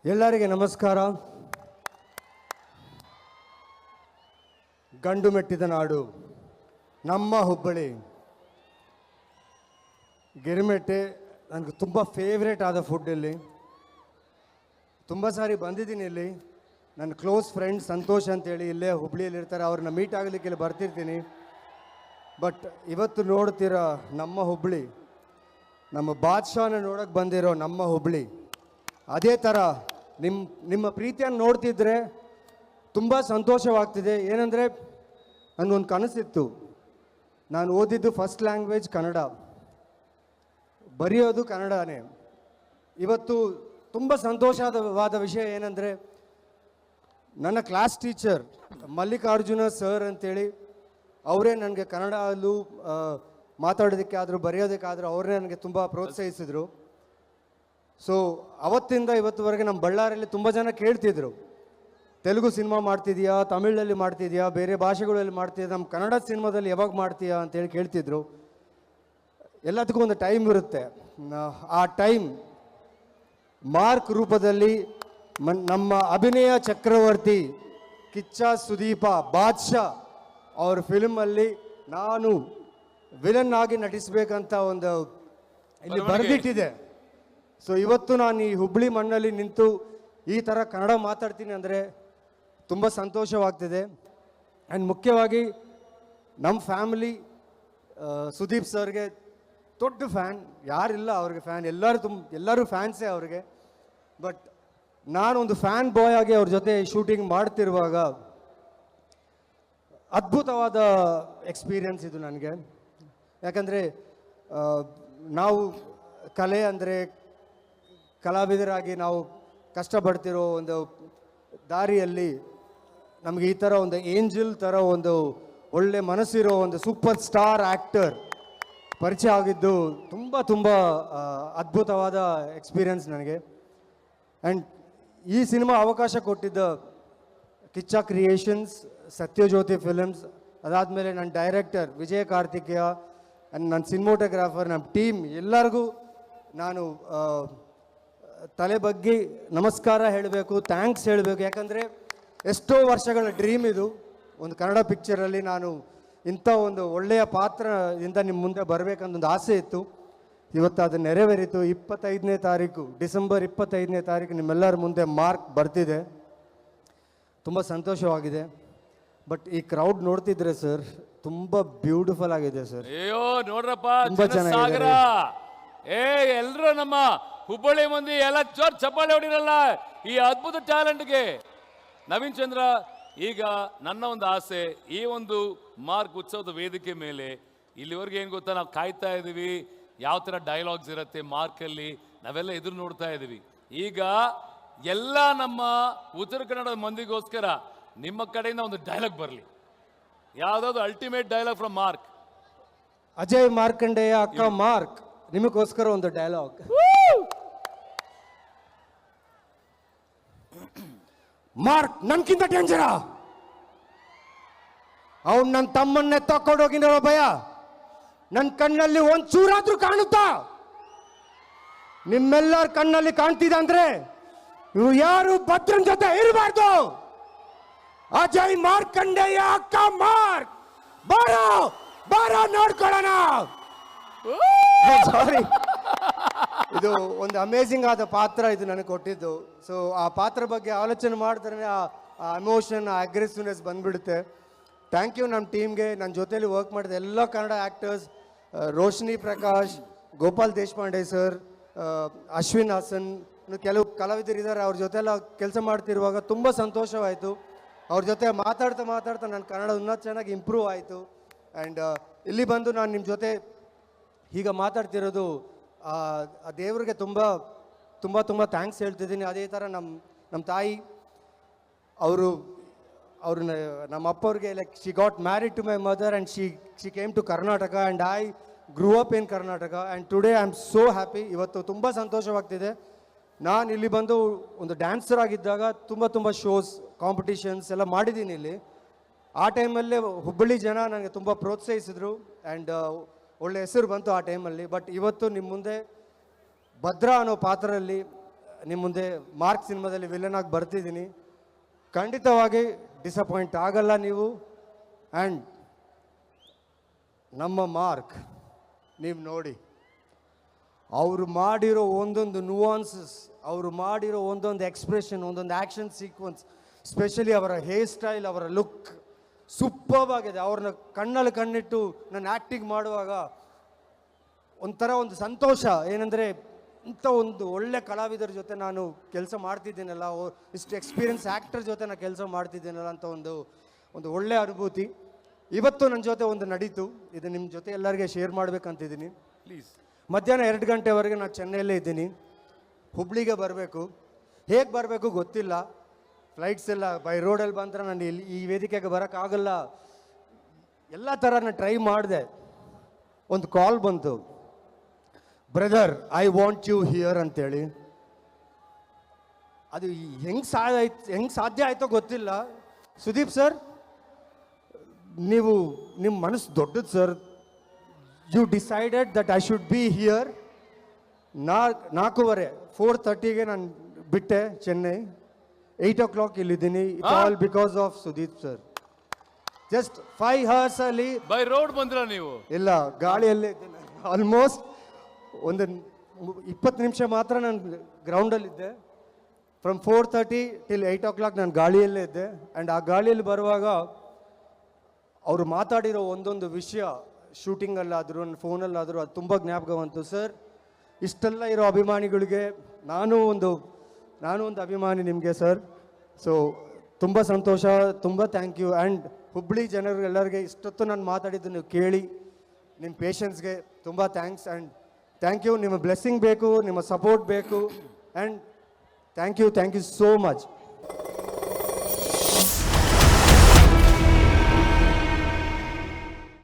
ಎಲ್ಲರಿಗೆ ನಮಸ್ಕಾರ. ಗಂಡು ಮೆಟ್ಟಿದ ನಾಡು ನಮ್ಮ ಹುಬ್ಬಳ್ಳಿ ಗಿರಿಮೆಟ್ಟೆ ನನಗೆ ತುಂಬ ಫೇವ್ರೇಟ್ ಆದ ಫುಡ್. ಇಲ್ಲಿ ತುಂಬ ಸಾರಿ ಬಂದಿದ್ದೀನಿ. ಇಲ್ಲಿ ನನ್ನ ಕ್ಲೋಸ್ ಫ್ರೆಂಡ್ ಸಂತೋಷ್ ಅಂತೇಳಿ ಇಲ್ಲೇ ಹುಬ್ಳಿಯಲ್ಲಿ ಇರ್ತಾರೆ. ಅವ್ರನ್ನ ಮೀಟ್ ಆಗಲಿಕ್ಕೆ ಇಲ್ಲಿ ಬರ್ತಿರ್ತೀನಿ. ಬಟ್ ಇವತ್ತು ನೋಡ್ತಿರೋ ನಮ್ಮ ಹುಬ್ಬಳ್ಳಿ, ನಮ್ಮ ಬಾದ್ಶಾನ ನೋಡೋಕ್ಕೆ ಬಂದಿರೋ ನಮ್ಮ ಹುಬ್ಬಳ್ಳಿ, ಅದೇ ಥರ ನಿಮ್ಮ ಪ್ರೀತಿಯನ್ನು ನೋಡ್ತಿದ್ರೆ ತುಂಬ ಸಂತೋಷವಾಗ್ತಿದೆ. ಏನಂದರೆ ನನಗೊಂದು ಕನಸಿತ್ತು. ನಾನು ಓದಿದ್ದು ಫಸ್ಟ್ ಲ್ಯಾಂಗ್ವೇಜ್ ಕನ್ನಡ, ಬರೆಯೋದು ಕನ್ನಡನೇ. ಇವತ್ತು ತುಂಬ ಸಂತೋಷವಾದ ವಿಷಯ ಏನಂದರೆ, ನನ್ನ ಕ್ಲಾಸ್ ಟೀಚರ್ ಮಲ್ಲಿಕಾರ್ಜುನ ಸರ್ ಅಂತೇಳಿ ಅವರೇ ನನಗೆ ಕನ್ನಡಲ್ಲೂ ಮಾತಾಡೋದಕ್ಕೆ ಆದರೂ ಬರೆಯೋದಕ್ಕಾದರೂ ಅವರೇ ನನಗೆ ತುಂಬ ಪ್ರೋತ್ಸಾಹಿಸಿದರು. ಸೊ ಅವತ್ತಿಂದ ಇವತ್ತುವರೆಗೆ ನಮ್ಮ ಬಳ್ಳಾರಿಯಲ್ಲಿ ತುಂಬ ಜನ ಕೇಳ್ತಿದ್ರು, ತೆಲುಗು ಸಿನಿಮಾ ಮಾಡ್ತಿದ್ಯಾ, ತಮಿಳಲ್ಲಿ ಮಾಡ್ತಿದ್ಯಾ, ಬೇರೆ ಭಾಷೆಗಳಲ್ಲಿ ಮಾಡ್ತಿದ್ಯಾ, ನಮ್ಮ ಕನ್ನಡ ಸಿನಿಮಾದಲ್ಲಿ ಯಾವಾಗ ಮಾಡ್ತೀಯಾ ಅಂತೇಳಿ ಕೇಳ್ತಿದ್ರು. ಎಲ್ಲದಕ್ಕೂ ಒಂದು ಟೈಮ್ ಇರುತ್ತೆ. ಆ ಟೈಮ್ ಮಾರ್ಕ್ ರೂಪದಲ್ಲಿ ನಮ್ಮ ಅಭಿನಯ ಚಕ್ರವರ್ತಿ ಕಿಚ್ಚ ಸುದೀಪ ಬಾದ್ಶಾ ಅವ್ರ ಫಿಲ್ಮಲ್ಲಿ ನಾನು ವಿಲನ್ ಆಗಿ ನಟಿಸಬೇಕಂತ ಒಂದು ಇಲ್ಲಿ ಬರೆದಿಟ್ಟಿದೆ. ಸೊ ಇವತ್ತು ನಾನು ಈ ಹುಬ್ಬಳ್ಳಿ ಮಣ್ಣಲ್ಲಿ ನಿಂತು ಈ ಥರ ಕನ್ನಡ ಮಾತಾಡ್ತೀನಿ ಅಂದರೆ ತುಂಬ ಸಂತೋಷವಾಗ್ತಿದೆ. ಆ್ಯಂಡ್ ಮುಖ್ಯವಾಗಿ ನಮ್ಮ ಫ್ಯಾಮಿಲಿ ಸುದೀಪ್ ಸರ್ಗೆ ದೊಡ್ಡ ಫ್ಯಾನ್. ಯಾರಿಲ್ಲ ಅವ್ರಿಗೆ ಫ್ಯಾನ್, ಎಲ್ಲರೂ ಫ್ಯಾನ್ಸೇ ಅವ್ರಿಗೆ. ಬಟ್ ನಾನೊಂದು ಫ್ಯಾನ್ ಬಾಯ್ ಆಗಿ ಅವ್ರ ಜೊತೆ ಶೂಟಿಂಗ್ ಮಾಡ್ತಿರುವಾಗ ಅದ್ಭುತವಾದ ಎಕ್ಸ್ಪೀರಿಯನ್ಸ್ ಇದು ನನಗೆ. ಯಾಕಂದರೆ ನಾವು ಕಲೆ ಅಂದರೆ ಕಲಾವಿದರಾಗಿ ನಾವು ಕಷ್ಟಪಡ್ತಿರೋ ಒಂದು ದಾರಿಯಲ್ಲಿ ನಮಗೆ ಈ ಥರ ಒಂದು ಏಂಜಲ್ ಥರ ಒಂದು ಒಳ್ಳೆ ಮನಸ್ಸಿರೋ ಒಂದು ಸೂಪರ್ ಸ್ಟಾರ್ ಆ್ಯಕ್ಟರ್ ಪರಿಚಯ ಆಗಿದ್ದು ತುಂಬ ತುಂಬ ಅದ್ಭುತವಾದ ಎಕ್ಸ್ಪೀರಿಯನ್ಸ್ ನನಗೆ. ಆ್ಯಂಡ್ ಈ ಸಿನಿಮಾ ಅವಕಾಶ ಕೊಟ್ಟಿದ್ದ ಕಿಚ್ಚ ಕ್ರಿಯೇಷನ್ಸ್, ಸತ್ಯಜ್ಯೋತಿ ಫಿಲಮ್ಸ್, ಅದಾದಮೇಲೆ ನನ್ನ ಡೈರೆಕ್ಟರ್ ವಿಜಯ ಕಾರ್ತಿಕೇಯ ಆ್ಯಂಡ್ ನನ್ನ ಸಿನಿಮೋಟೋಗ್ರಾಫರ್, ನಮ್ಮ ಟೀಮ್ ಎಲ್ಲರಿಗೂ ನಾನು ತಲೆ ಬಗ್ಗೆ ನಮಸ್ಕಾರ ಹೇಳಬೇಕು, ಥ್ಯಾಂಕ್ಸ್ ಹೇಳಬೇಕು. ಯಾಕಂದರೆ ಎಷ್ಟೋ ವರ್ಷಗಳ ಡ್ರೀಮ್ ಇದು. ಒಂದು ಕನ್ನಡ ಪಿಕ್ಚರಲ್ಲಿ ನಾನು ಇಂಥ ಒಂದು ಒಳ್ಳೆಯ ಪಾತ್ರದಿಂದ ನಿಮ್ಮ ಮುಂದೆ ಬರಬೇಕಂದೊಂದು ಆಸೆ ಇತ್ತು. ಇವತ್ತು ಅದು ನೆರವೇರಿತು. 25ನೇ ತಾರೀಕು, ಡಿಸೆಂಬರ್ 25ನೇ ತಾರೀಕು ನಿಮ್ಮೆಲ್ಲರ ಮುಂದೆ ಮಾರ್ಕ್ ಬರ್ತಿದೆ. ತುಂಬ ಸಂತೋಷವಾಗಿದೆ. ಬಟ್ ಈ ಕ್ರೌಡ್ ನೋಡ್ತಿದ್ರೆ ಸರ್, ತುಂಬ ಬ್ಯೂಟಿಫುಲ್ ಆಗಿದೆ ಸರ್. ಅಯ್ಯೋ ನೋಡ್ರಪ್ಪ, ತುಂಬ ಚೆನ್ನಾಗಿದೆ. ಎಲ್ರು ನಮ್ಮ ಹುಬ್ಬಳ್ಳಿ ಮಂದಿ ಎಲ್ಲ ಜೋರ್ ಚಪ್ಪಾಳೆ ಹೊಡಿರಲ್ಲ ಈ ಅದ್ಭುತ ಟ್ಯಾಲೆಂಟ್ಗೆ. ನವೀನ್ ಚಂದ್ರ, ಈಗ ನನ್ನ ಒಂದು ಆಸೆ, ಈ ಒಂದು ಮಾರ್ಕ್ ಉತ್ಸವದ ವೇದಿಕೆ ಮೇಲೆ ಇಲ್ಲಿವರೆಗೆ ಏನು ಗೊತ್ತಾ, ನಾವು ಕಾಯ್ತಾ ಇದ್ದೀವಿ ಯಾವ ಥರ ಡೈಲಾಗ್ಸ್ ಇರುತ್ತೆ ಮಾರ್ಕಲ್ಲಿ, ನಾವೆಲ್ಲ ಎದುರು ನೋಡ್ತಾ ಇದ್ದೀವಿ. ಈಗ ಎಲ್ಲ ನಮ್ಮ ಉತ್ತರ ಕನ್ನಡದ ಮಂದಿಗೋಸ್ಕರ ನಿಮ್ಮ ಕಡೆಯಿಂದ ಒಂದು ಡೈಲಾಗ್ ಬರಲಿ. ಯಾವುದಾದ್ರು ultimate dialogue from mark. Ajay Markandeya ಅಕ್ಕ ಮಾರ್ಕ್, ನಿಮಗೋಸ್ಕರ ಒಂದು ಡೈಲಾಗ್. ಮಾರ್ಕ್ ನನ್ಕಿಂತ ಡೇಂಜರ, ಅವನು ನನ್ನ ತಮ್ಮನ್ನೇ ತಕ್ಕೊಂಡೋಗಿರೋ ಭಯ ನನ್ನ ಕಣ್ಣಲ್ಲಿ ಒಂಚೂರಾದ್ರೂ ಕಾಣುತ್ತಾ? ನಿಮ್ಮೆಲ್ಲರ ಕಣ್ಣಲ್ಲಿ ಕಾಣ್ತಿದೆ ಅಂದ್ರೆ ಇವು ಯಾರು ಭದ್ರನ್ ಜೊತೆ ಇರಬಾರ್ದು. ಅಜಯ್ ಮಾರ್ಕಂಡೇಯ ಅಕ್ಕ ಮಾರ್ಕ್, ಬಾರೋ ಬಾರೋ ನೋಡ್ಕೊಳ್ಳೋಣ. ಸಾರಿ, ಇದು ಒಂದು ಅಮೇಝಿಂಗ್ ಆದ ಪಾತ್ರ ಇದು ನನಗೆ ಕೊಟ್ಟಿದ್ದು. ಸೊ ಆ ಪಾತ್ರ ಬಗ್ಗೆ ಆಲೋಚನೆ ಮಾಡಿದ್ರೆ ಆ ಎಮೋಷನ್, ಆ ಅಗ್ರೆಸಿವ್ನೆಸ್ ಬಂದ್ಬಿಡುತ್ತೆ. ಥ್ಯಾಂಕ್ ಯು ನಮ್ಮ ಟೀಮ್ಗೆ, ನನ್ನ ಜೊತೆಲಿ ವರ್ಕ್ ಮಾಡಿದ ಎಲ್ಲ ಕನ್ನಡ ಆ್ಯಕ್ಟರ್ಸ್, ರೋಶನಿ ಪ್ರಕಾಶ್, ಗೋಪಾಲ್ ದೇಶಪಾಂಡೆ ಸರ್, ಅಶ್ವಿನ್ ಹಾಸನ್, ಕೆಲವು ಕಲಾವಿದರಿದ್ದಾರೆ. ಅವ್ರ ಜೊತೆಲ್ಲ ಕೆಲಸ ಮಾಡ್ತಿರುವಾಗ ತುಂಬ ಸಂತೋಷವಾಯಿತು. ಅವ್ರ ಜೊತೆ ಮಾತಾಡ್ತಾ ಮಾತಾಡ್ತಾ ನನ್ನ ಕನ್ನಡ ಇನ್ನೂ ಚೆನ್ನಾಗಿ ಇಂಪ್ರೂವ್ ಆಯಿತು. ಆ್ಯಂಡ್ ಇಲ್ಲಿ ಬಂದು ನಾನು ನಿಮ್ಮ ಜೊತೆ ಈಗ ಮಾತಾಡ್ತಿರೋದು ಆ ದೇವ್ರಿಗೆ ತುಂಬ ತುಂಬ ತುಂಬ ಥ್ಯಾಂಕ್ಸ್ ಹೇಳ್ತಿದ್ದೀನಿ. ಅದೇ ಥರ ನಮ್ಮ ತಾಯಿ ಅವ್ರನ್ನ ನಮ್ಮ ಅಪ್ಪವ್ರಿಗೆ, like she got married to my mother and she came to Karnataka and I grew up in Karnataka and today I am so happy. ಇವತ್ತು ತುಂಬ ಸಂತೋಷವಾಗ್ತಿದೆ. ನಾನು ಇಲ್ಲಿ ಬಂದು ಒಂದು ಡ್ಯಾನ್ಸರ್ ಆಗಿದ್ದಾಗ ತುಂಬ ಶೋಸ್, ಕಾಂಪಿಟಿಷನ್ಸ್ ಎಲ್ಲ ಮಾಡಿದ್ದೀನಿ ಇಲ್ಲಿ. ಆ ಟೈಮಲ್ಲೇ ಹುಬ್ಬಳ್ಳಿ ಜನ ನನಗೆ ತುಂಬ ಪ್ರೋತ್ಸಾಹಿಸಿದ್ರು ಆ್ಯಂಡ್ ಒಳ್ಳೆ ಹೆಸರು ಬಂತು ಆ ಟೈಮಲ್ಲಿ. ಬಟ್ ಇವತ್ತು ನಿಮ್ಮ ಮುಂದೆ ಭದ್ರಾ ಅನ್ನೋ ಪಾತ್ರದಲ್ಲಿ ನಿಮ್ಮ ಮುಂದೆ ಮಾರ್ಕ್ ಸಿನಿಮಾದಲ್ಲಿ ವಿಲನ್ ಆಗಿ ಬರ್ತಿದ್ದೀನಿ. ಖಂಡಿತವಾಗಿ ಡಿಸಪಾಯಿಂಟ್ ಆಗಲ್ಲ ನೀವು. ಆ್ಯಂಡ್ ನಮ್ಮ ಮಾರ್ಕ್ ನೀವು ನೋಡಿ, ಅವರು ಮಾಡಿರೋ ಒಂದೊಂದು ನುವಾನ್ಸಸ್, ಅವರು ಮಾಡಿರೋ ಒಂದೊಂದು ಎಕ್ಸ್ಪ್ರೆಷನ್, ಒಂದೊಂದು ಆ್ಯಕ್ಷನ್ ಸೀಕ್ವೆನ್ಸ್, ಸ್ಪೆಷಲಿ ಅವರ ಹೇರ್ ಸ್ಟೈಲ್, ಅವರ ಲುಕ್ ಸೂಪರ್ಬ್ ಆಗಿದೆ. ಅವ್ರನ್ನ ಕಣ್ಣಲ್ಲಿ ಕಣ್ಣಿಟ್ಟು ನಾನು ಆ್ಯಕ್ಟಿಂಗ್ ಮಾಡುವಾಗ ಒಂಥರ ಒಂದು ಸಂತೋಷ. ಏನಂದರೆ ಇಂಥ ಒಂದು ಒಳ್ಳೆ ಕಲಾವಿದರ ಜೊತೆ ನಾನು ಕೆಲಸ ಮಾಡ್ತಿದ್ದೀನಲ್ಲ, ಇಷ್ಟು ಎಕ್ಸ್ಪೀರಿಯನ್ಸ್ ಆ್ಯಕ್ಟರ್ ಜೊತೆ ನಾನು ಕೆಲಸ ಮಾಡ್ತಿದ್ದೀನಲ್ಲ ಅಂತ ಒಂದು ಒಳ್ಳೆ ಅನುಭೂತಿ ಇವತ್ತು ನನ್ನ ಜೊತೆ ಒಂದು ನಡೀತು. ಇದು ನಿಮ್ಮ ಜೊತೆ ಎಲ್ಲರಿಗೆ ಶೇರ್ ಮಾಡಬೇಕಂತಿದ್ದೀನಿ. ಪ್ಲೀಸ್. ಮಧ್ಯಾಹ್ನ 2 ಗಂಟೆವರೆಗೆ ನಾನು ಚೆನ್ನೈಯಲ್ಲೇ ಇದ್ದೀನಿ. ಹುಬ್ಳಿಗೆ ಬರಬೇಕು. ಹೇಗೆ ಬರಬೇಕು ಗೊತ್ತಿಲ್ಲ. ಫ್ಲೈಟ್ಸ್ ಎಲ್ಲ ಬೈ ರೋಡಲ್ಲಿ ಬಂದರೆ ನಾನು ಇಲ್ಲಿ ಈ ವೇದಿಕೆಗೆ ಬರೋಕ್ಕಾಗಲ್ಲ. ಎಲ್ಲ ಥರ ನಾನು ಟ್ರೈ ಮಾಡಿದೆ. ಒಂದು ಕಾಲ್ ಬಂತು, brother I want you here ಅಂತೇಳಿ. ಅದು ಹೆಂಗೆ ಸಾಧ್ಯ ಆಯಿತೋ ಗೊತ್ತಿಲ್ಲ. ಸುದೀಪ್ ಸರ್, ನಿಮ್ಮ ಮನಸ್ಸು ದೊಡ್ಡದು sir. You decided that I should be here. 4:30ಗೆ ನಾನು ಬಿಟ್ಟೆ ಚೆನ್ನೈ. 8 o'clock ಇಲ್ಲಿದ್ದೀನಿ. It's all because of Sudeep sir. Just 5 hours ಅಲ್ಲಿ ಬೈ ರೋಡ್ ಬಂದ್ರ ನೀವು? ಇಲ್ಲ, ಗಾಳಿಯಲ್ಲೇ ಇದ್ದೀನಿ. ಆಲ್ಮೋಸ್ಟ್ ಒಂದು 20 ನಿಮಿಷ ಮಾತ್ರ ನಾನು ಗ್ರೌಂಡಲ್ಲಿದ್ದೆ. ಫ್ರಮ್ 4:30 till 8 o'clock ನಾನು ಗಾಳಿಯಲ್ಲೇ ಇದ್ದೆ. ಆ್ಯಂಡ್ ಆ ಗಾಳಿಯಲ್ಲಿ ಬರುವಾಗ ಅವರು ಮಾತಾಡಿರೋ ಒಂದೊಂದು ವಿಷಯ ಶೂಟಿಂಗಲ್ಲಾದರೂ ನನ್ನ ಫೋನಲ್ಲಾದರೂ ಅದು ತುಂಬ ಜ್ಞಾಪಕ ಬಂತು. ಸರ್, ಇಷ್ಟೆಲ್ಲ ಇರೋ ಅಭಿಮಾನಿಗಳಿಗೆ ನಾನು ಒಂದು ಅಭಿಮಾನಿ ನಿಮಗೆ ಸರ್. ಸೊ ತುಂಬ ಸಂತೋಷ, ತುಂಬ ಥ್ಯಾಂಕ್ ಯು. ಆ್ಯಂಡ್ ಹುಬ್ಳಿ ಜನರಿಗೆಲ್ಲರಿಗೆ ಇಷ್ಟೊತ್ತು ನಾನು ಮಾತಾಡಿದ್ದು ನೀವು ಕೇಳಿ ನಿಮ್ಮ ಪೇಷನ್ಸ್ಗೆ ತುಂಬ ಥ್ಯಾಂಕ್ಸ್. And thank you. ನಿಮ್ಮ ಬ್ಲೆಸ್ಸಿಂಗ್ ಬೇಕು, ನಿಮ್ಮ ಸಪೋರ್ಟ್ ಬೇಕು. And thank you so much.